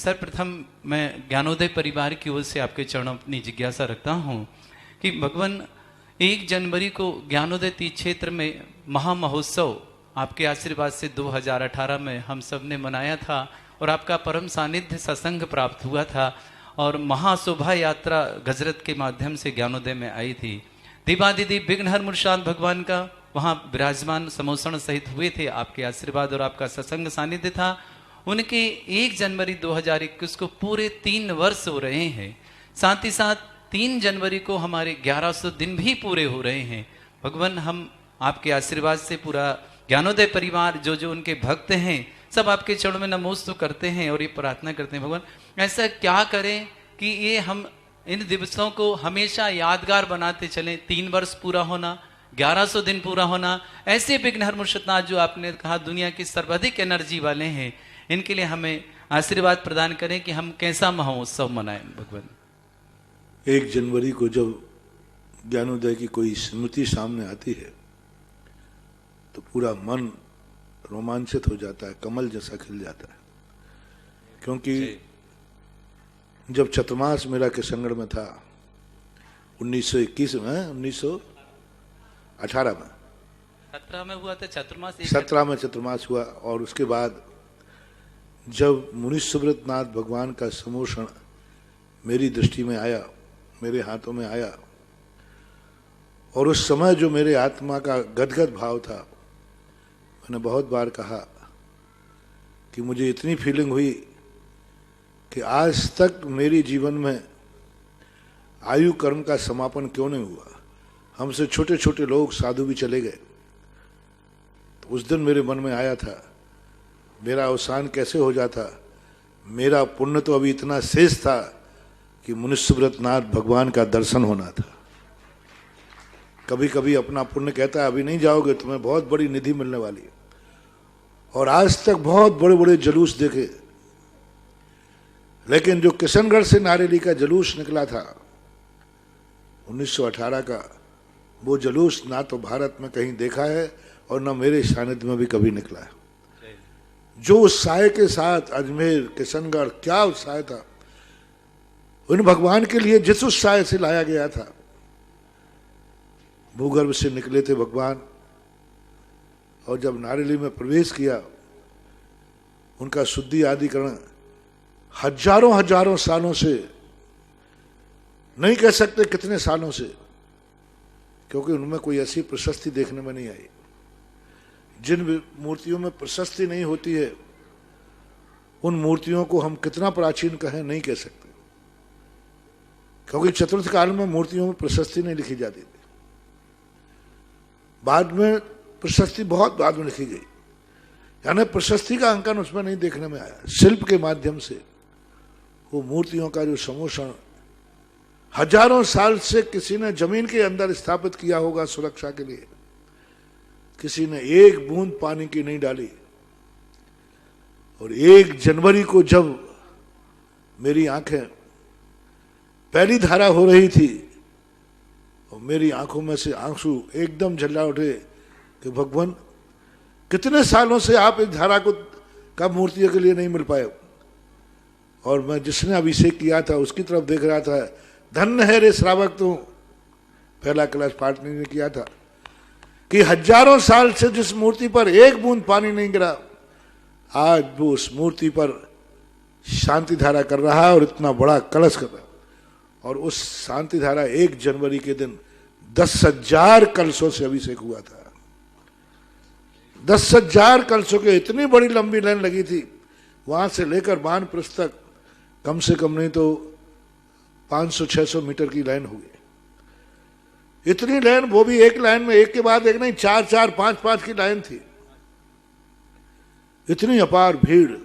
सर्वप्रथम मैं ज्ञानोदय परिवार की ओर से आपके चरणों अपनी जिज्ञासा रखता हूँ कि भगवान 1 जनवरी को ज्ञानोदय तीर्थ क्षेत्र में महामहोत्सव आपके आशीर्वाद से 2018 में हम सब ने मनाया था और आपका परम सानिध्य सत्संग प्राप्त हुआ था और महाशोभा यात्रा गजरत के माध्यम से ज्ञानोदय में आई थी। दीवादिदीप विघ्नहर मुर्शाद भगवान का वहाँ विराजमान समोषण सहित हुए थे, आपके आशीर्वाद और आपका सत्संग सानिध्य था। उनके 1 जनवरी 2021 को पूरे 3 वर्ष हो रहे हैं, साथ ही साथ 3 जनवरी को हमारे 1100 दिन भी पूरे हो रहे हैं। भगवान हम आपके आशीर्वाद से पूरा ज्ञानोदय परिवार जो जो उनके भक्त हैं सब आपके चरणों में नमोस्तु करते हैं और ये प्रार्थना करते हैं भगवान ऐसा क्या करें कि ये हम इन दिवसों को हमेशा यादगार बनाते चलें। 3 वर्ष पूरा होना, 1100 दिन पूरा होना, ऐसे विघ्नहर मुर्शिदनाथ जो आपने कहा दुनिया की सर्वाधिक एनर्जी वाले हैं, इनके लिए हमें आशीर्वाद प्रदान करें कि हम कैसा महोत्सव मनाएं। भगवान 1 जनवरी को जब ज्ञानोदय की कोई स्मृति सामने आती है तो पूरा मन रोमांचित हो जाता है, कमल जैसा खिल जाता है। क्योंकि जब चतुर्मास मेरा किशनगढ़ में था 1921 में, 1918 में, 17 में हुआ था चतुर्मास, 17 में चतुर्मास हुआ और उसके बाद जब मुनि सुब्रतनाथ भगवान का समोषण मेरी दृष्टि में आया, मेरे हाथों में आया और उस समय जो मेरे आत्मा का गदगद भाव था, मैंने बहुत बार कहा कि मुझे इतनी फीलिंग हुई कि आज तक मेरे जीवन में आयु कर्म का समापन क्यों नहीं हुआ। हमसे छोटे छोटे लोग साधु भी चले गए, तो उस दिन मेरे मन में आया था मेरा अवसान कैसे हो जाता। मेरा पुण्य तो अभी इतना शेष था कि मुनि सुब्रतनाथ भगवान का दर्शन होना था। कभी कभी अपना पुण्य कहता है अभी नहीं जाओगे, तुम्हें बहुत बड़ी निधि मिलने वाली है। और आज तक बहुत बड़े बड़े जुलूस देखे, लेकिन जो किशनगढ़ से नारेली का जुलूस निकला था 1918 का, वो जुलूस ना तो भारत में कहीं देखा है और ना मेरे सानिध्य में भी कभी निकला है। जो उत्साह के साथ अजमेर, किशनगढ़, क्या उत्साह था। उन भगवान के लिए जिस उत्साह से लाया गया था, भूगर्भ से निकले थे भगवान और जब नारेली में प्रवेश किया, उनका शुद्धि आदिकरण हजारों हजारों सालों से, नहीं कह सकते कितने सालों से, क्योंकि उनमें कोई ऐसी प्रशस्ति देखने में नहीं आई। जिन मूर्तियों में प्रशस्ति नहीं होती है उन मूर्तियों को हम कितना प्राचीन कहें नहीं कह सकते, क्योंकि चतुर्थ काल में मूर्तियों में प्रशस्ति नहीं लिखी जाती थी। बाद में प्रशस्ति बहुत बाद में लिखी गई, यानी प्रशस्ति का अंकन उसमें नहीं देखने में आया। शिल्प के माध्यम से वो मूर्तियों का जो समोषण हजारों साल से किसी ने जमीन के अंदर स्थापित किया होगा सुरक्षा के लिए, किसी ने एक बूंद पानी की नहीं डाली। और 1 जनवरी को जब मेरी आंखें पहली धारा हो रही थी और मेरी आंखों में से आंसू एकदम झल्ला उठे कि भगवान कितने सालों से आप इस धारा को कब मूर्तियों के लिए नहीं मिल पाए। और मैं जिसने अभिषेक किया था उसकी तरफ देख रहा था, धन्य है रे श्रावक तू, पहला क्लास पाटनी ने किया था कि हजारों साल से जिस मूर्ति पर एक बूंद पानी नहीं गिरा, आज वो उस मूर्ति पर शांति धारा कर रहा है और इतना बड़ा कलश कर रहा है। और उस शांति धारा 1 जनवरी के दिन 10,000 कलशों से अभिषेक हुआ था। 10,000 कलशों के, इतनी बड़ी लंबी लाइन लगी थी। वहां से लेकर बानप्रस्थ तक कम से कम नहीं तो 500-600 मीटर की लाइन होगी। इतनी लाइन, वो भी एक लाइन में एक के बाद एक नहीं, 4-4, 5-5 की लाइन थी। इतनी अपार भीड़।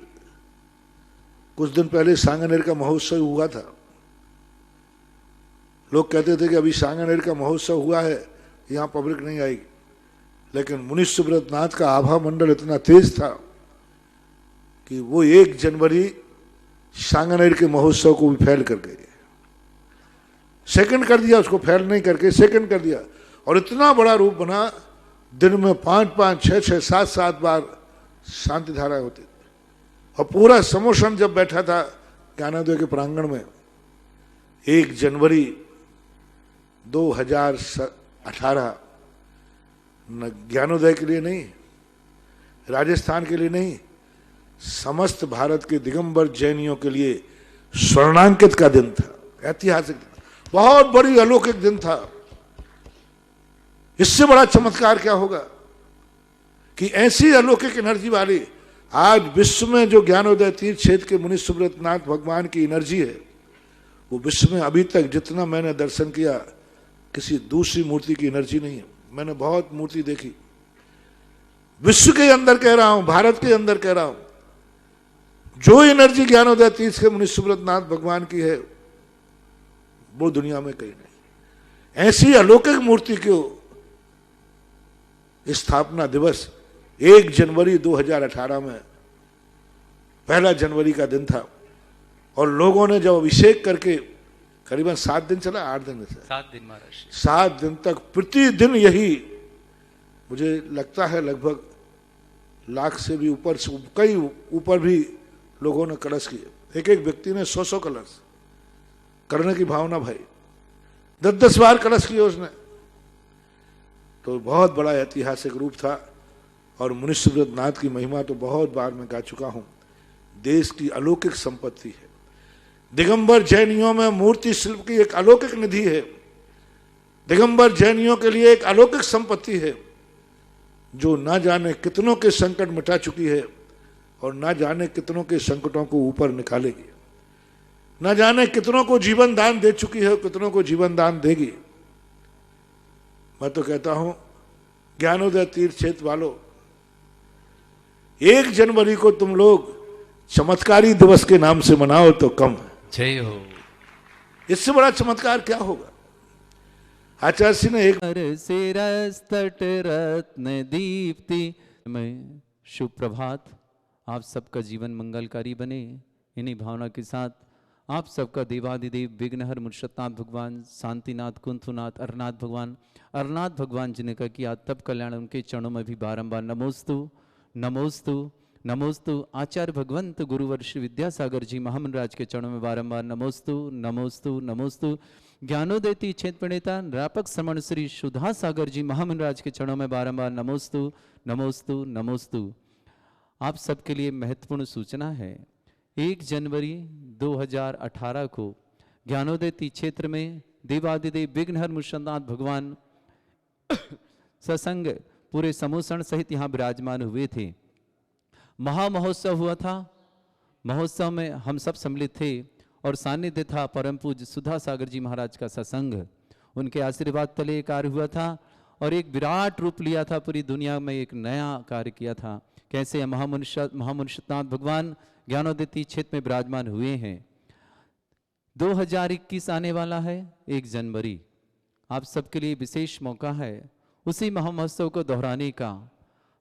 कुछ दिन पहले सांगानेर का महोत्सव हुआ था। लोग कहते थे कि अभी सांगानेर का महोत्सव हुआ है, यहां पब्लिक नहीं आएगी, लेकिन मुनि सुब्रतनाथ का आभा मंडल इतना तेज था कि वो 1 जनवरी सांगानेर के महोत्सव को भी फैल कर गए, सेकंड कर दिया, उसको फैल नहीं करके सेकंड कर दिया। और इतना बड़ा रूप बना, दिन में 5-5, 6-6, 7-7 बार शांति धारा होती थी। और पूरा समोषण जब बैठा था ज्ञानोदय के प्रांगण में 1 जनवरी 2018 न ज्ञानोदय के लिए नहीं, राजस्थान के लिए नहीं, समस्त भारत के दिगंबर जैनियों के लिए स्वर्णांकित का दिन था, ऐतिहासिक दिन, बहुत बड़ी अलौकिक दिन था। इससे बड़ा चमत्कार क्या होगा कि ऐसी अलौकिक एनर्जी वाली आज विश्व में जो ज्ञानोदय तीर्थ क्षेत्र के मुनि सुब्रतनाथ भगवान की एनर्जी है, वो विश्व में अभी तक जितना मैंने दर्शन किया किसी दूसरी मूर्ति की एनर्जी नहीं है। मैंने बहुत मूर्ति देखी, विश्व के अंदर कह रहा हूं, भारत के अंदर कह रहा हूं, जो एनर्जी ज्ञानोदय तीर्थ के मुनि सुब्रतनाथ भगवान की है वो दुनिया में कहीं नहीं। ऐसी अलौकिक मूर्ति को स्थापना दिवस 1 जनवरी 2018 में 1 जनवरी का दिन था, और लोगों ने जब अभिषेक करके करीबन 7 दिन चला, 8 दिन से 7 दिन महाराज, 7 दिन तक प्रतिदिन यही, मुझे लगता है लगभग लाख से भी ऊपर से कई ऊपर भी लोगों ने कलश किए। एक व्यक्ति ने 100 कलश करने की भावना भाई, 10 बार कलश किए उसने। तो बहुत बड़ा ऐतिहासिक रूप था। और मुनि सुब्रतनाथ की महिमा तो बहुत बार मैं गा चुका हूं, देश की अलौकिक संपत्ति है। दिगंबर जैनियों में मूर्ति शिल्प की एक अलौकिक निधि है, दिगंबर जैनियों के लिए एक अलौकिक संपत्ति है, जो ना जाने कितनों के संकट मिटा चुकी है और ना जाने कितनों के संकटों को ऊपर निकालेगी, ना जाने कितनों को जीवन दान दे चुकी है, कितनों को जीवन दान देगी। मैं तो कहता हूं ज्ञानोदय तीर्थ क्षेत्र वालों, 1 जनवरी को तुम लोग चमत्कारी दिवस के नाम से मनाओ तो कम है। जय हो। इससे बड़ा चमत्कार क्या होगा। आचार्य सिंह ने एक सिरस्तट रत्न दीप्ति में शुभ प्रभात, आप सबका जीवन मंगलकारी बने। इन्हीं भावना के साथ आप सबका देवादिदेव विघ्नहर मुर्शदनाथ भगवान, शांतिनाथ, कुंथुनाथ, अरनाथ भगवान जिन्हें कहा कि आज तब कल्याण, उनके चरणों में भी बारंबार नमोस्तु नमोस्तु नमोस्तु। आचार्य भगवंत गुरुवर्ष विद्यासागर जी महामंडराज के चरणों में बारंबार नमोस्तु नमोस्तु नमोस्तु। ज्ञानोदय क्षेत्र प्रणेता निरापक श्रमण श्री सुधा सागर जी महामंडराज के चरणों में बारंबार नमोस्तु नमोस्तु नमोस्तु। आप सबके लिए महत्वपूर्ण सूचना है, 1 जनवरी 2018 को ज्ञानोदय क्षेत्र में देवादिदेव विघ्नहर मुर्शदनाथ भगवान सत्संग पूरे समूहसण सहित यहाँ विराजमान हुए थे। महामहोत्सव हुआ था, महोत्सव में हम सब सम्मिलित थे और सानिध्य था परम पूज्य सुधा सागर जी महाराज का सत्संग। उनके आशीर्वाद तले कार्य हुआ था और एक विराट रूप लिया था, पूरी दुनिया में एक नया कार्य किया था। कैसे महामुर्शदनाथ भगवान ज्ञानोदय क्षेत्र में विराजमान हुए हैं। 2021 आने वाला है, 1 जनवरी, आप सबके लिए विशेष मौका है उसी महामहोत्सव को दोहराने का।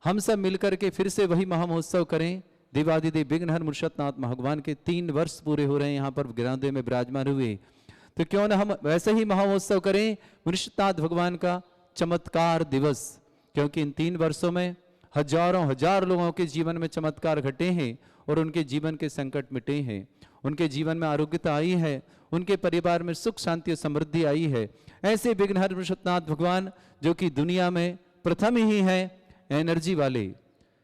हम सब मिलकर के फिर से वही महामहोत्सव करें। देवादिदेव विघ्नहर मुर्शदनाथ भगवान के 3 वर्ष पूरे हो रहे हैं यहाँ पर ज्ञानोदय में विराजमान हुए, तो क्यों ना हम वैसे ही महामहोत्सव करें मुर्शदनाथ भगवान का चमत्कार दिवस। क्योंकि इन 3 वर्षों में हजारों हजार लोगों के जीवन में चमत्कार घटे हैं और उनके जीवन के संकट मिटे हैं, उनके जीवन में आरोग्यता आई है, उनके परिवार में सुख शांति और समृद्धि आई है। ऐसे विघ्नहर मुर्शदनाथ भगवान जो कि दुनिया में प्रथम ही है एनर्जी वाले,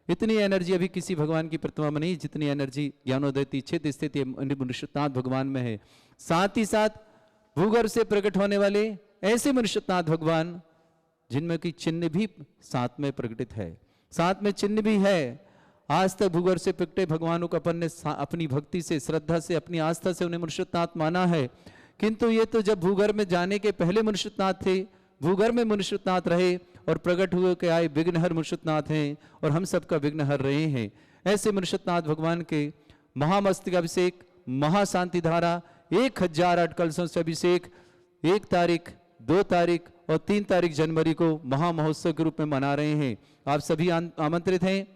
इतनी एनर्जी अभी किसी भगवान की प्रतिमा में नहीं जितनी एनर्जी ज्ञानोदय क्षेत्र स्थित मुर्शदनाथ भगवान में है। साथ ही साथ भूगर्भ से प्रकट होने वाले ऐसे मुर्शदनाथ भगवान जिनमें की चिन्ह भी साथ में प्रकटित है, साथ में चिन्ह भी है। आज तक भूगर्भ से प्रकटे भगवानों को अपन ने अपनी भक्ति से, श्रद्धा से, अपनी आस्था से उन्हें मुर्शदनाथ माना है। किंतु ये तो जब भूगर्भ में जाने के पहले मुर्शदनाथ थे, भूगर्भ में मुर्शदनाथ रहे और प्रकट हुए के आए विघ्नहर मुर्शदनाथ हैं और हम सबका विघ्नहर रहे हैं। ऐसे मुर्शदनाथ भगवान के महामस्तकाभिषेक, महाशांति धारा, 1008 कलशों से अभिषेक 1 तारीख, 2 तारीख और 3 तारीख जनवरी को महामहोत्सव के रूप में मना रहे हैं। आप सभी आमंत्रित हैं।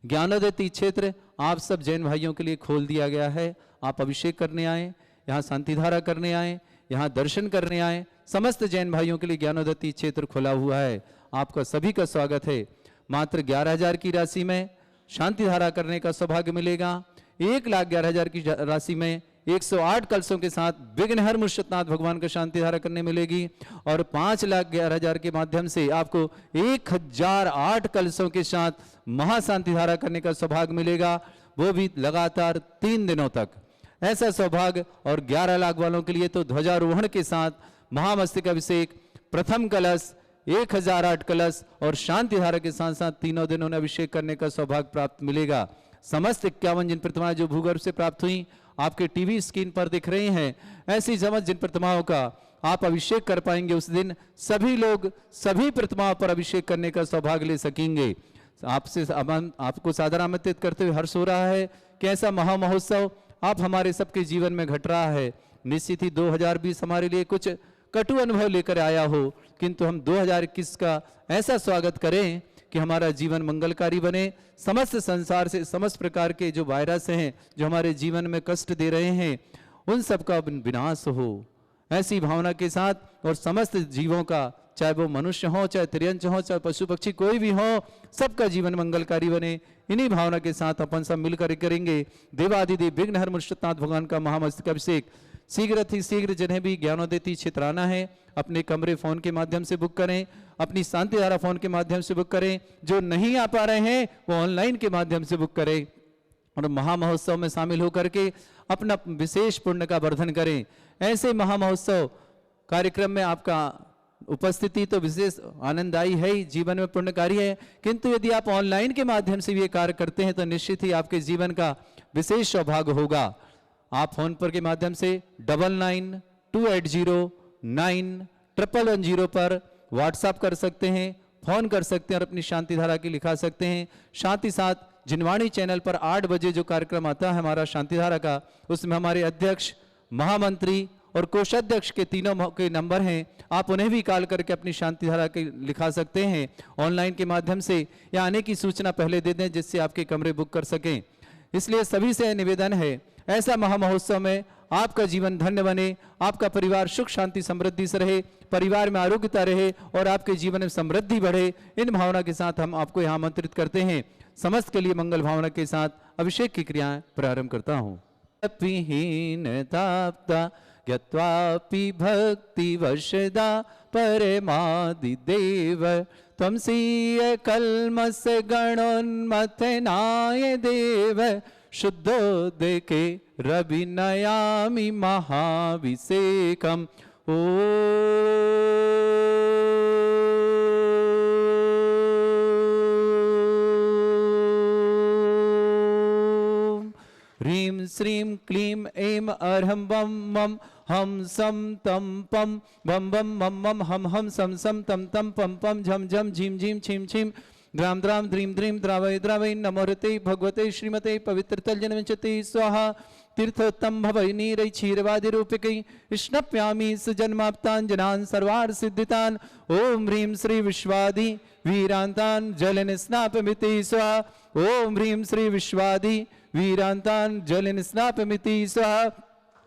ज्ञानोदय क्षेत्र आप सब जैन भाइयों के लिए खोल दिया गया है। आप अभिषेक करने आए, यहाँ शांति धारा करने आए, यहाँ दर्शन करने आए। समस्त जैन भाइयों के लिए ज्ञानोदय क्षेत्र खुला हुआ है। आपका सभी का स्वागत है। मात्र 11,000 की राशि में शांति धारा करने का सौभाग्य मिलेगा। 1,11,000 की राशि में 108 कलशों के साथ विघ्नहर मुर्शदनाथ भगवान का शांति धारा करने मिलेगी। और 5,11,000 के माध्यम से आपको 1,008 कलशों के साथ महाशांति धारा करने का सौभाग्य मिलेगा, वो भी लगातार 3 दिनों तक। ऐसा सौभाग्य। और 11 लाख वालों के लिए तो ध्वजारोहण के साथ महामस्तक अभिषेक, प्रथम कलश, 1,008 कलश और शांति धारा के साथ साथ तीनों दिनों में अभिषेक करने का सौभाग्य प्राप्त मिलेगा। समस्त 51 जिन प्रतिमाएं जो भूगर्भ से प्राप्त हुई आपके टीवी स्क्रीन पर दिख रही हैं, ऐसी समस्त जिन प्रतिमाओं का आप अभिषेक कर पाएंगे उस दिन सभी लोग सभी प्रतिमाओं पर अभिषेक करने का सौभाग्य ले सकेंगे। आपसे आपको सादर आमंत्रित करते हुए हर्ष हो रहा है कि ऐसा महामहोत्सव आप हमारे सबके जीवन में घट रहा है। निश्चित ही 2020 हमारे लिए कुछ कटु अनुभव लेकर आया हो, किंतु हम 2021 का ऐसा स्वागत करें कि हमारा जीवन मंगलकारी बने। समस्त संसार से समस्त प्रकार के जो वायरस हैं जो हमारे जीवन में कष्ट दे रहे हैं उन सब का विनाश हो, ऐसी भावना के साथ। और समस्त जीवों का, चाहे वो मनुष्य हो, चाहे तिर्यंच हो, चाहे पशु पक्षी कोई भी हो, सबका जीवन मंगलकारी बने, इन्हीं भावना के साथ अपन सब मिलकर करेंगे देवादिदेव विघ्नहर मुर्शदनाथ भगवान का महामस्तक अभिषेक। शीघ्र ही शीघ्र जिन्हें भी ज्ञानोदय क्षेत्र आना है अपने कमरे फोन के माध्यम से बुक करें, अपनी शांति धारा फोन के माध्यम से बुक करें। जो नहीं आ पा रहे हैं वो ऑनलाइन के माध्यम से बुक करें और महामहोत्सव में शामिल होकर के अपना विशेष पुण्य का वर्धन करें। ऐसे महामहोत्सव कार्यक्रम में आपका उपस्थिति तो विशेष आनंददायी है ही, जीवन में पुण्यकारी है, किंतु यदि आप ऑनलाइन के माध्यम से ये कार्य करते हैं तो निश्चित ही आपके जीवन का विशेष सौभाग्य होगा। आप फोन पर के माध्यम से 9928091110 पर व्हाट्सएप कर सकते हैं, फोन कर सकते हैं और अपनी शांति धारा की लिखा सकते हैं। साथ ही साथ जिनवाणी चैनल पर 8 बजे जो कार्यक्रम आता है हमारा शांति धारा का, उसमें हमारे अध्यक्ष, महामंत्री और कोषाध्यक्ष के तीनों के नंबर हैं, आप उन्हें भी कॉल करके अपनी शांति धारा के लिखा सकते हैं ऑनलाइन के माध्यम से, या आने की सूचना पहले दे दें जिससे आपके कमरे बुक कर सकें। इसलिए सभी से निवेदन है ऐसा महामहोत्सव में आपका जीवन धन्य बने, आपका परिवार सुख शांति समृद्धि से रहे, परिवार में आरोग्यता रहे और आपके जीवन में समृद्धि बढ़े। इन भावना के साथ हम आपको यहाँ आमंत्रित करते हैं। समस्त के लिए मंगल भावना के साथ अभिषेक की क्रियाएं प्रारंभ करता हूँ। यत्वापि भक्ति वशदा परमादिदेव त्वमसीय कल्मष गणोन्मथनाय देव शुद्धोदके रविनयामि महाभिषेकम्। ओ ह्रीं श्रीं क्लीं ऐं अर्हं बं मं हम सम तम पम बम बम मम मम हम सम सम तम तम पम पम झम झम झीम झीम छीम छीम द्राम द्राम द्रीम द्रीम द्रावय द्रावय नमोरते भगवते श्रीमते पवित्रतल जन्मचते स्वाहा। तीर्थोत्तम भवै नीरै क्षीरवादि रूपिकै स्नप्यामि सुजन्माप्ताञ्जनान् सर्वार्थ सिद्धितान्। ओम ह्रीं श्री विश्वादि वीरान्तान् जलन स्नापमिति स्वाहा। ओम ह्रीं श्री विश्वादि वीरान्तान् जलन स्नापमिति स्वाहा।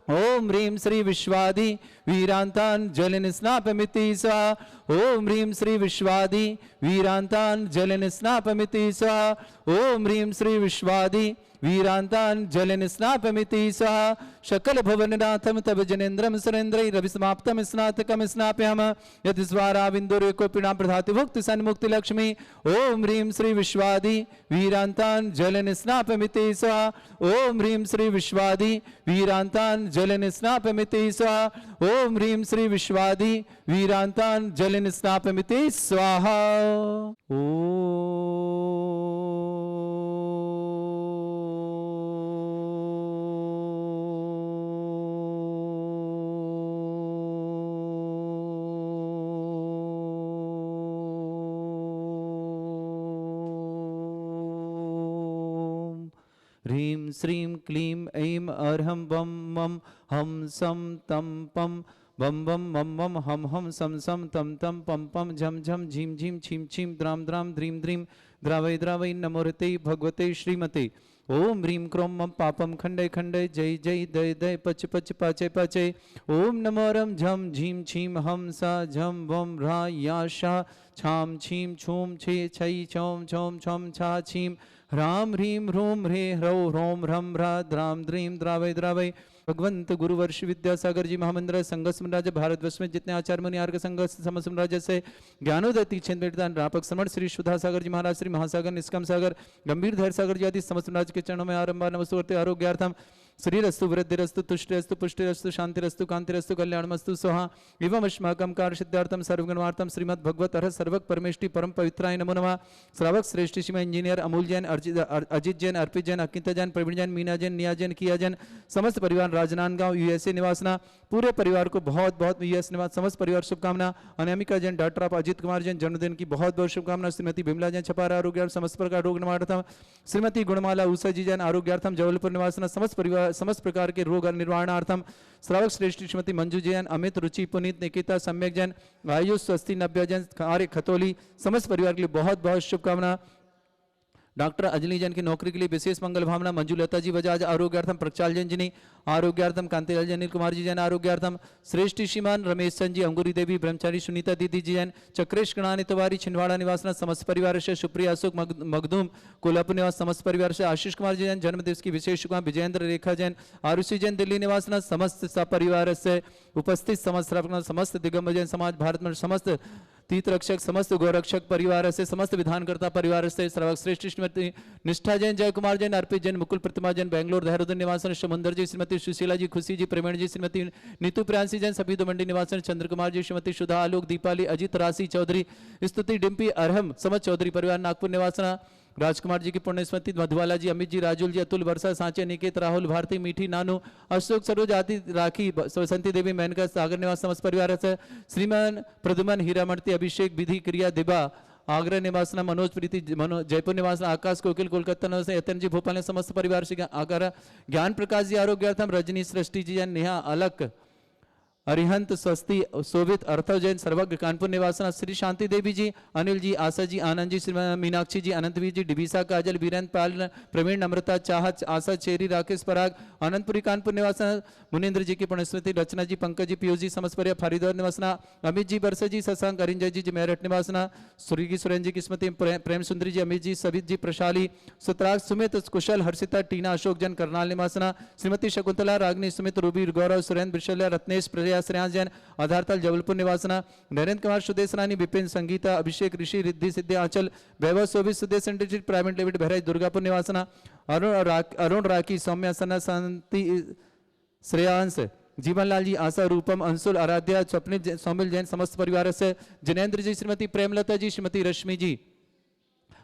ओम ह्रीं श्री विश्वादि वीरान्तान् जलन स्नापमिति स्वाहा। ओम ह्रीं श्री विश्वादि वीरान्तान् जलन स्नापमिति स्वाहा। ओम ह्रीं श्री विश्वादि वीरान्तान् जलन स्नापमिति स्वाहा। सकल भुवननाथं तव जनेन्द्रं सुरेन्द्रै रविसमाप्तं स्नातकं स्नाप्याम यदि स्वाराविन्दुर्कोपिणां प्रधाति भुक्ति सन्मुक्ति लक्ष्मी। ओम ह्रीं श्री विश्वादि वीरान्तान् जलन स्नापमिति स्वाहा। ओम ह्रीं श्री विश्वादि वीरान्तान् जलन स्नापमिति स्वाहा। ओम ह्रीं श्री विश्वादि वीरान्तान् जलन स्नापमिति स्वाहा। ह्रीं श्रीं क्लीं ऐं अर्हं बं मं हम सम तम पम बम बम मम मम हम सम सम तम तम पम पम झम झम झीम झीम छीम छीम द्राम द्राम द्रीम द्रीम द्रावय द्रावय नमोरते भगवते श्रीमते। ओम ह्रीं क्रोम मम पापम खंडय खंडय जय जय दय दय पच पच पाचय पाचय। ओम नमो रम झम झीम छीम हम सा झम वम रा या शा छाम छीम छूम छे छई छौम छौम छम छा छीम ह्रां ह्रीं ह्रूं ह्रे ह्रौ ह्रौं ह्रं ह्रा द्रां द्रीं द्रावय द्रावय। भगवंत गुरुवर्ष विद्यासागर जी महामंदिर संघ साम्राज्य भारतवर्ष में जितने आचार्य मुनि आर्य संघ सम साम्राज्य से ज्ञानोदय तीक्षण बेटदान रापक श्रमण श्री सुधा सागर जी महाराज, श्री महासागर, निष्कम सागर, गंभीर धैर्य सागर जी आदि समस्त साम्राज्य के चरणों में आरंभ नमस्तु करते आरोग्यार्थम श्रीरस्तु वृद्धिरस्तु तुष्टिरस्तु पुष्टिरस्तु शांतिरस्तु कांतिरस्तु कल्याणमस्तु स्वाहा। एवं अस्माकं कार्य सिद्धार्थम सर्वगुणार्थम श्रीमद् भगवत हर सर्वक परमेष्टि परम पवित्राय नमो नमः। श्रावक श्रेष्ठ श्रीमय इंजीनियर अमूल जैन, अजित जैन, अर्पित जैन, अकिता जैन, प्रवीण जैन, मीना जैन, निया जैन, किया जैन, समस्त परिवार राजनांदगांव यूएसए निवासना, पूरे परिवार को बहुत बहुत यूएस निवास समस्त परिवार शुभकामना। अनामिका जैन, डॉक्टर ऑफ अजित कुमार जैन जन्मदिन की बहुत बहुत शुभकामना। श्रीमती बिमला जैन छपारा आरोग्य समस्त प्रकार रोग निवारणार्थम। श्रीमती गुणमाला उषा जी जैन आरोग्यार्थम जबलपुर निवासना समस्त परिवार समस्त प्रकार के रोग निवारणार्थम। श्रावक श्रेष्ठ श्रीमती मंजू जैन, अमित, रुचि, पुनीत, निकिता, सम्यक जैन, आयुष, स्वस्ति, नव्या जैन, आर्य खतौली समस्त परिवार के लिए बहुत बहुत शुभकामना। डॉक्टर अंजलि जैन की नौकरी के लिए विशेष मंगल भावना। मंजू लता जी बजाज आरोग्यार्थम, प्रक्षाल जैन जी आरोग्यार्थम, कांतिलाल जैन, अनिल कुमार जी जैन आरोग्यार्थम, श्रेष्ठ श्रीमान रमेश चंद जी, अंगूरी देवी ब्रह्मचारी, सुनीता दीदी जी जैन, चक्रेश कणानी तिवारी छिंदवाड़ा निवासना समस्त परिवार से, सुप्रिया अशोक मखदूम कोल्हापुर निवास समस्त परिवार से, आशीष कुमार जी जैन जन्मदिवस की विशेष शुभकामना। विजयेंद्र रेखा जैन, आरुषि जैन दिल्ली निवासना समस्त सपरिवार से उपस्थित समस्त दिगंबर जैन समाज भारत में समस्त तीर्थ रक्षक समस्त गौरक्षक परिवार से, समस्त विधानकर्ता परिवार से, श्रावक श्रेष्ठ श्रीमती निष्ठा जैन, जय कुमार जैन, अर्पित जैन, मुकुल प्रतिमा जैन, बेंगलोर देहरादून निवासन, समुंदर जी, श्रीमती सुशीला जी, खुशी जी, प्रवीण जी, श्रीमती नीतू प्रियांशी जैन, सभी दो मंडी निवासन, चंद्र कुमार जी, श्रीमती सुधा आलोक, दीपाली, अजित राशि चौधरी, स्तुति डिम्पी अरहम समस्त चौधरी परिवार नागपुर निवासना, राजकुमार जी की पुण्य स्मृति, मधुबाला जी, अमित जी, राजुल जी, अतुल, वर्षा, सांचे, निकेत, राहुल, भारती, मीठी, नानू, अशोक, सरोज आदि, राखी, बसंती देवी, मेनका, सागर निवास समस्त परिवार से, श्रीमान प्रदुमन, हीरामर्ति, अभिषेक, विधि, क्रिया, दिबा आगरा निवासना, मनोज प्रीति जयपुर निवासना, आकाश कोकिल कोलकाता निवास, यतन जी भोपाल समस्त परिवार से, आगरा ज्ञान प्रकाश जी आरोग्यार्थम, रजनी सृष्टि जी जैन, नेहा अलक, अरिहंत, स्वस्ति, शोभित, अर्थव जैन सर्वज्ञ कानपुर निवासना, श्री शांति देवी जी, अनिल जी, आशा जी, आनंद जी, श्री मीनाक्षी जी, अनंतवीर जी, डिबिसा काजल, वीरेंद्र पाल, प्रवीण, नम्रता, चाहत, आशा, चेरी, राकेश पराग, अनंतपुरी कानपुर निवासना, मुनिंद्र जी की पुण्यस्मृति, रचना जी, पंकज जी, पीयूष जी, समस्त परिवार फरीदौर निवासना, अमित जी, बरसा जी, शशांक, अरिंजय जी, मेरठ निवासना, स्वर्गीय सुरेंद्र जी की स्मृति, प्रेम सुंदरी जी, अमित जी, सवित जी, प्रशाली, सुतराग, सुमित, कुशल, हर्षिता, टीना, अशोक जैन करनाल निवासना, श्रीमती शकुंतला, रागनी, सुमित, रूबी, गौरव, सुरेंद्र, बिशल्या, रत्नेश, प्रजा, श्रेयांश जैन आधारताल जबलपुर निवासना, Narendra Kumar, Sudesh Rani, Vipin, Sangeeta, Abhishek, Rishi, Riddhi, Siddhi, Aanchal, Vaibhav, Shobhit, Sudesh industries private limited Bahraich Durgapur निवासना, अरुण राखी, सौम्या, सन्ना, शांति, श्रेयांश, जीवनलाल जी, आशा, रूपम, अंशुल, आराध्या, स्वप्निल, सौमिल जैन समस्त परिवार से, जिनेन्द्र जी, श्रीमती प्रेमलता जी, श्रीमती रश्मि जी,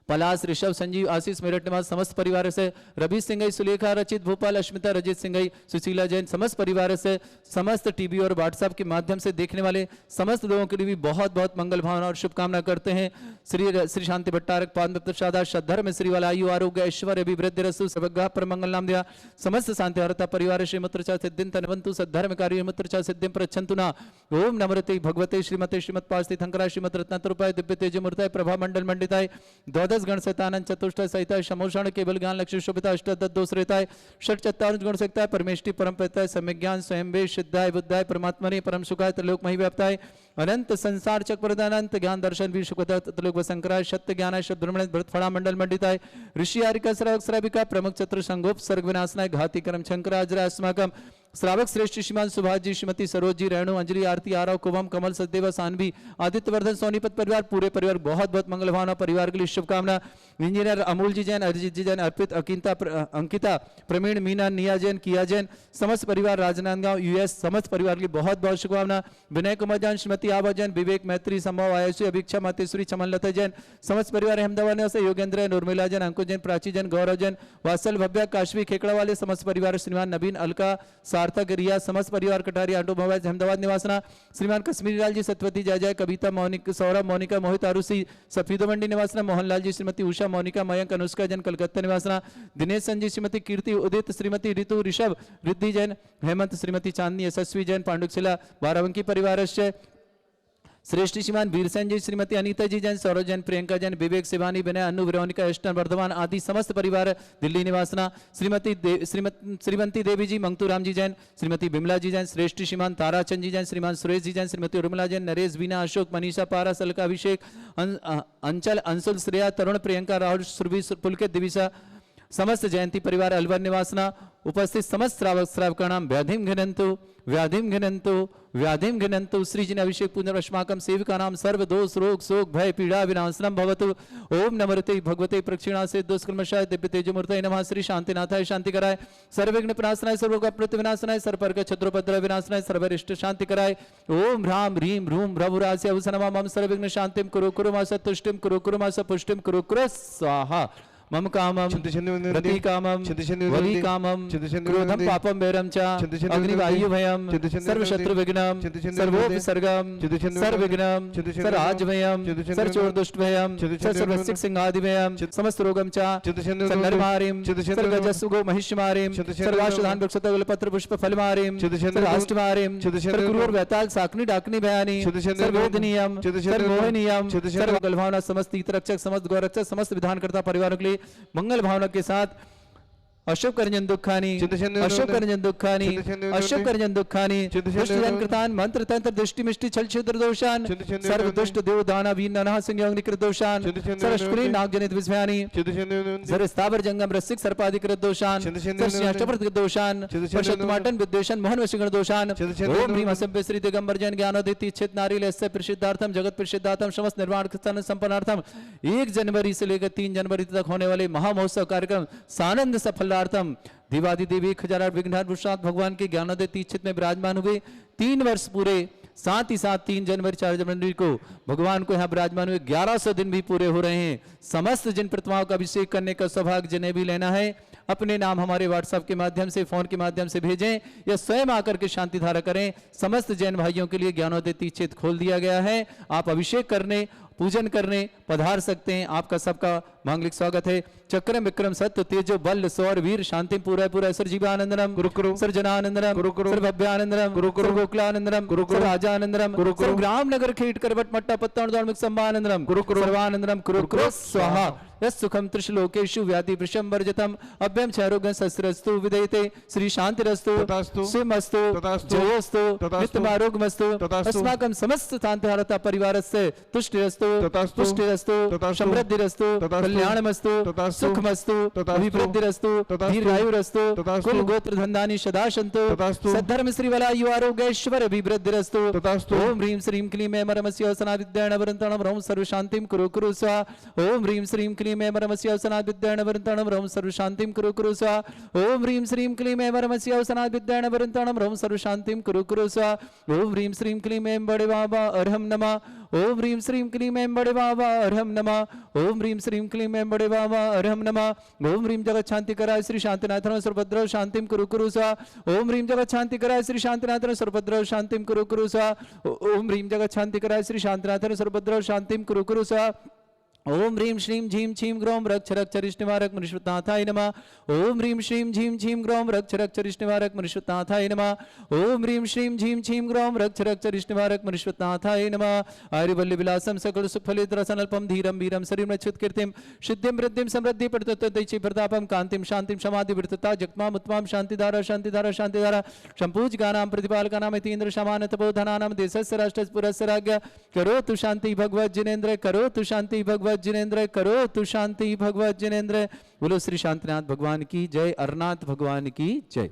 पलाश, ऋषभ, संजीव, आशीष, मेरठ निवास समस्त परिवार से, रवि सिंह, सुलेखा, रचित, भोपाल, अश्मिता, रजित सिंह, सुशीला जैन समस्त परिवार से, समस्त टीवी और व्हाट्सएप के माध्यम से देखने वाले समस्त लोगों के लिए भी बहुत बहुत मंगल भावना और शुभकामना करते हैं। श्री शांति भट्टारक पाद प्रसाद श्रद्धर्म श्री वाला आयु आरोग्य ऐश्वर्य अभिवृद्धि रसु सर्वगा पर मंगल नाम दिया समस्त शांति हरता परिवार श्रीमत्र सिद्धिं तनवंतु सद्धर्म कार्य मित्र सिद्धिं प्रच्छन्तु ना। ओम नमरते भगवते श्रीमते श्रीमत्पास्ति थंकरा श्रीमत रत्नतरूपाय दिव्य तेजमूर्ताय प्रभा मंडल मंडिताय द्वादश गण सहितानंद चतुष्टय सहिताय समोषण केवल ज्ञान लक्ष्य शोभिता अष्टदश दोषरेताय षट चत्वारिंश गुण सकताय परमेष्टि परम पिताय सम्यक ज्ञान स्वयं वे सिद्धाय बुद्धाय परमात्मने परम सुखाय त्रिलोक मही व्याप्ताय अनंत संसार चक प्रदानंत ज्ञान दर्शन वीर सुखदा त्रिलोक वसंकराय सत्य ज्ञानाय शब्द ब्रह्मण भरत फड़ा मंडल मंडिताय ऋषि आरिका श्राविका प्रमुख चतुर संगोप सर्ग विनाशनाय घाती कर्म शंकराजरा अस्माकम श्रावक श्रेष्ठ श्रीमान सुभाष जी श्रीमती सरोज जी रेणु अंजलि आरती आरव कुभम कमल सचदेवा सानवी आदित्य वर्धन सोनीपत परिवार पूरे परिवार बहुत बहुत मंगल भावना परिवार के लिए शुभकामना। इंजीनियर अमूल जी जैन अरिजीत जी जैन अर्पित अंकिता प्रवीण मीना निया जैन किया जैन समस्त परिवार राजनांदगांव यूएस समस्त परिवार के लिए बहुत बहुत शुभकामना। विनय कुमार जैन श्रीमती आभा जैन विवेक मैत्री संभव आयुषी अभिक्षा मातेश्वरी चमन लता जैन समस्त परिवार अहमदाबाद निवासी योगेंद्र नूर्मिला जैन अंकुश जैन प्राची जैन गौरव जैन वात्सल भव्या काशवी खेकड़ा वाले समस्त परिवार श्रीमान नवीन अलका सार्थक रिया समस्त परिवार कटारी आटो मोबाइल अहमदाबाद निवासना श्रीमान कश्मीरी लाल जी सत्यवती जय जय कविता मौनिक सौरभ मोनिका मोहित आरुषि सफीदो मंडी निवासना मोहनलाल जी श्रीमती उषा मोनिका मयंक अनुष्का जैन कलकत्ता निवासना दिनेश संजी श्रीमती कीर्ति उदित श्रीमती ऋतु ऋषभ रिद्धि जैन हेमंत श्रीमती चांदनी यशस्वी जैन पांडुकशिला बाराबंकी परिवार श्रेष्ठ श्रीमान वीरसेन जी, श्रीमती अनीता जी जैन, सौरभ जैन, प्रियंका जैन, विवेक शिवानी, विनय, अनु, वेरोनिका, एस्टन, वर्धमान आदि समस्त परिवार दिल्ली निवासना, श्रीमती देवी जी, मंगतूराम जी जैन, श्रीमती बिमला जी जैन, श्रेष्ठ श्रीमान ताराचंद जी जैन, श्रीमान सुरेश जी जैन, श्रीमती उर्मिला जैन, नरेश, बीना, अशोक, मनीषा, पारा, सलका, अभिषेक, अंचल, अंशुल, श्रेया, तरुण, प्रियंका, राहुल, सुरभि, पुलकित, दिविशा, समस्त जयंती परिवार अलवर निवासना, उपस्थित समस्त श्रावक श्रावकाणाम व्याधिम घिनंतु व्याधिम घिनंतु व्याधिम घिनंतु श्रीजिन अभिषेक पुनर्वश्माकम सेविका नाम सर्व दोष रोग शोक भय पीड़ा विनाशनम भवतु। ओम नमरते भगवते प्रक्षिणा से दुष्कर्मशाय दिव्य तेजमूर्तये नमः। श्री शांतिनाथाय शांति कराय, सर्वविघ्न प्रणाशनाय, सर्वोपद्रव विनाशनाय, सर्वपर्ग छत्रोपद्रव विनाशनाय, सर्वरिष्ट शांति कराय। ओम ह्राम ह्रीम ह्रूम भ्रभुरास्य अवसनमा मम सर्वविघ्न शांतिम कुरु कुरु मा सतुष्टिम कुरु कुरु मा सपुष्टिम कुरु कुरु स्वाहा। मम कामम रति कामम वली कामम क्रोधम पापम वैरम च अग्निवायु भयम सर्वशत्रु विघ्नम सर्वोपसर्गम सर्वविघ्नम सर्वराज भयम सर्वचोर दुष्ट भयम सर्वसिक सिंहादि भयम समस्त रोगम च सर्वनरमारिम सर्वगजसुगो महिषमारिम सर्वाशुधान वृक्षतगल पत्र पुष्प फलमारिम सर्वाष्टमारिम सर्वक्रूर वैताल साकनी डाकनी भयानी सर्ववेदनीयम सर्वमोहनीयम सर्वगलभावना समस्त हितरक्षक समस्त गौरक्षक समस्त विधानकर्ता परिवारों के लिए मंगल भावना के साथ अशोक करजन दुखानी अशोक करजन दुखानी अशोक करजन दुखानी दुष्टजन कृतान मंत्र तंत्र दृष्टि मिष्टि छल छिद्र दोषान सर्व दुष्ट देव दाना वीर नरह संयोग निकृत दोषान सर्वशुक्ली नाग जनित विस्मयानी सर्व स्थावर जंगम रसिक सर्पाधिकृत दोषान सर्वष्टप्रत दोषान परशुत्माटन विद्वेषण मोहन वशीकरण दोषान ओम ह्रीम असभ्य श्री दिगंबर जैन ज्ञानोदिति चित नारी लस्य प्रसिद्धार्थम जगत प्रसिद्धार्थम समस्त निर्वाण स्थान संपन्नार्थम 1 जनवरी से लेकर 3 जनवरी तक होने वाले महामहोत्सव कार्यक्रम सानंद सफल दिवादी देवी 1008 विघ्नहर पुरुषार्थ भगवान के ज्ञानोदय तीक्षित में विराजमान हुए 3 वर्ष पूरे, साथ ही साथ 3 जनवरी 4 जनवरी को भगवान को यहाँ विराजमान हुए 1100 दिन भी पूरे हो रहे हैं। समस्त जिन प्रतिमाओं का अभिषेक करने का सौभाग्य जिन्हें भी लेना है अपने नाम हमारे व्हाट्सएप के माध्यम से फोन के माध्यम से भेजें या स्वयं आकर के शांति धारा करें। समस्त जैन भाइयों के लिए ज्ञानोदय तीक्षित खोल दिया गया है, आप अभिषेक करने पूजन करने पधार सकते हैं। आपका सबका मांगलिक स्वागत है। चक्रम विक्रम सत्य तेजो बल सौर वीर शांति पूरा पूरा सर जीवानंदनम गुरु सर्जनानंदनम गुरु भव्यानंदनम गुरु गोकुलानंदनम गुरु राजानंदनम गुरु ग्राम नगर खेट करवट मट्टा पत्ता दौड़ संभानंदनम गुरु सर्वानंदनम गुरु स्वाहा। सुखम त्रिशलोकेशु व्याधि वृषम वर्जतम अभ्यम क्षयरोगं शस्त्रस्तु विदयते श्री शांतिरस्तु शिवमस्तु जयोस्तु नित्यमारोग्यमस्तु अस्माकं समस्त शांतिहारता परिवारस्य तुष्टिरस्तु पुष्टिरस्तु समृद्धिरस्तु कल्याणमस्तु सुखमस्तु अभिवृद्धिरस्तु दीर्घायुरस्तु कुल गोत्र धन्धानि सदा सन्तु सद्धर्म श्री वलायु आरोग्यैश्वर्य अभिवृद्धिरस्तु ओम ह्रीं श्रीं क्लीं ऐं परमस्य अवसना विद्याण वरन्तणं ह्रौं सर्व शांतिं कुरु कुरु स्वाहा। ओम ह्रीं श्रीं क्लीं ऐं परमस्य अवसना विद्याण वरन्तणं ह्रौं सर्व शांतिं कुरु कुरु स्वाहा। ओम ह्रीं श्रीं क्लीं ऐं परमस्य अवसना विद्याण वरन्तणं ह्रौं सर्व शांतिं कुरु कुरु स्वाहा। ओम ह्रीं श्रीं क्लीं ऐं बड़े बाबा अर्हं नमः। ओम ह्रीं श्रीं क्लीं ऐं बड़े बाबा अर्हं नमः। ओम ह्रीं श्रीं क्लीं ऐं बड़े बाबा अर्हं नमः। ओम ह्रीं जगत शांति कराय श्री शांतिनाथन सर्वभद्र शांतिं कुरु कुरु स्वाहा। ओम ह्रीं जगत शांति कराय श्री शांतिनाथन सर्वभद्र शांतिं कुरु कुरु स्वाहा। ओम ह्रीं जगत शांति कराय श्री शांतिनाथन सर्वभद्र शांतिं कुरु कुरु स्वाहा। ओम ह्रीं श्रीं झीं छीं ग्रौं रक्ष रक्ष रिष्टनिवारक मनुष्यनाथाय नमः। ओम ह्रीं श्रीं झीं छीं ग्रौं रक्ष रक्ष रिष्टनिवारक मनुष्यनाथाय नमः। ओम ह्रीं श्रीं झीं छीं ग्रौं रक्ष रक्ष रिष्टनिवारक मनुष्यनाथाय नमः। आर्यवल्ली विलासम सकल सुफलित रसनल्पम धीरम वीरम शरीरम नच्छुत कीर्तिम सिद्धिं वृद्धिं समृद्धि प्रतत्तदैची प्रतापम कांतिम शांतिम समाधि वृत्तता जगमाम उत्तमाम शांतिधारा शांतिधारा शांतिधारा संपूज गानाम प्रतिपालकानाम इतीन्द्र शमान तपोधनानाम देशस्य राष्ट्रस्य पुरस्य राज्ञ करोतु शांति भगवत जिनेन्द्र करोतु शांति भगवत जिनेन्द्र करो तु शांति भगवत जिनेन्द्र। बोलो श्री शांतिनाथ भगवान की जय, अरनाथ भगवान की जय।